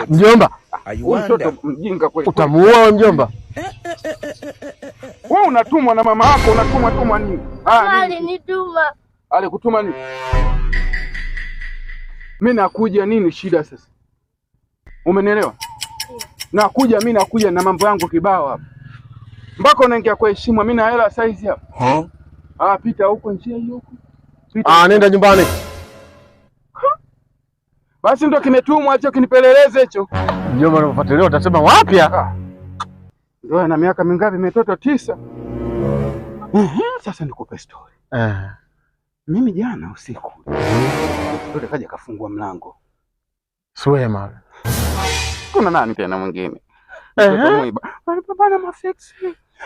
Mjomba. Mtoto mjinga kweli. Utamuua mjomba. Wewe unatumwa na mama yako, unatumwa nini? Alinituma. Alikutuma nini? Mimi nakuja nini shida sasa? Umenielewa? Nakuja na mambo yangu kibao hapa. Mpaka unaingia kwa heshima, mimi na hela size hapa. Pita huko njia hiyo huko. Nenda nyumbani. Basi ndio kimetumwa hicho kinipeleleze hicho. Mjomba unafuatilia utasema wapi hapa? Ndio na miaka mingapi? Metoto 9. Sasa nikupe story. Mimi jana usiku ndio kaja kafungua mlango. Swema. Kuna nani tena mwingine? Mwiba. Bana mafiksi.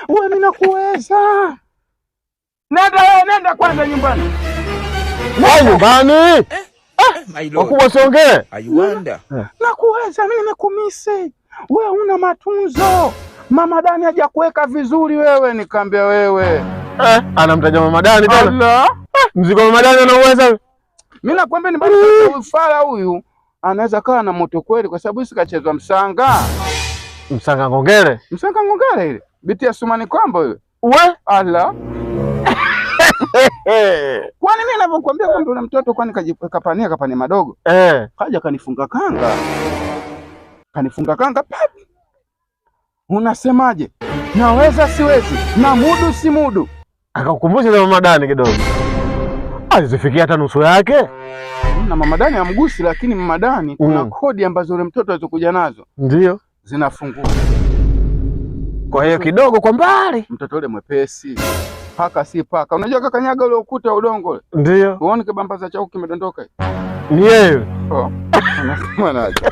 Wewe mimi nakuweza. Nenda kwanza nyumbani. Nyumbani? Wakubwa siongee. Nakuweza mimi nimekumise. Wewe una matunzo. Mama Dani haja kuweka vizuri wewe, nikamwambia wewe. Anamtaja Mama Dani tena. Mzigo wa Mama Dani anauweza. Mimi nakwambia ni bado ufala huyu. Anaweza kawa na moto kweli kwa sababu sikachezwa msanga. Msanga ngongere. Msanga ngongere ile. Biti ya Sumani Kwambo ile. Uwe? Allah. Kwani mimi ninapokuambia kwamba una mtoto kwani kapania madogo? Kaja kanifunga kanga. Unasemaje? Naweza siwezi, na mudu si mudu. Akakukumbusha za Mama Dani kidogo. Alizifikia hata nusu yake. Na Mama Dani amgusi, lakini Mama Dani kuna kodi ambazo ule mtoto alizokuja nazo. Ndio. Zinafungua. Kwa hiyo kidogo kwa mbali. Mtoto ule mwepesi. Paka si paka. Unajua kakanyaga ule ukuta wa udongo. Ndio. Uone kibambaza chako kimedondoka. Ni yeye. Unasema naje?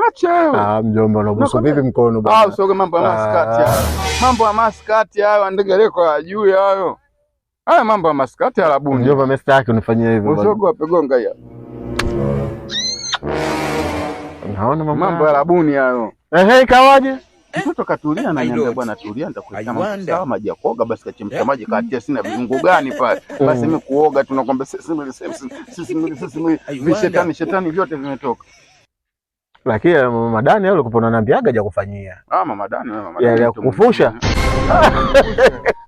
Acha wewe. Mjomba unabusu vipi mkono bwana? Usoge mambo ya maskati hayo. Mambo ya maskati hayo ndegereko ajui hayo. Haya mambo ya maskati ya labuni. Mjomba mimi sitaki unifanyie hivyo bwana. Usoge wapegonga ya. Unaona mambo ya labuni hayo. Ikawaje? Mtoto katulia na niambia bwana tulia nitakuweka maji sawa, maji ya kuoga basi kachemsha maji katia sina viungo gani pale. Basi mimi kuoga tunakwambia sisi shetani vyote vimetoka. Lakini Mama Dani yule kupona niambiaga haja kufanyia. Mama Dani ya kukufusha.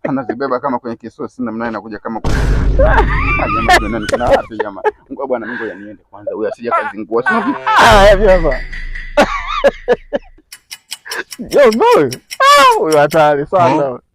Anazibeba kama kwenye kisosi na mnaye anakuja kama kwa. Jamaa nani kuna wapi jamaa? Ngoja bwana Mungu yaniende kwanza. Huyu asije kazingua. Hivi hapa. Yo, no. Huyu hatari sana.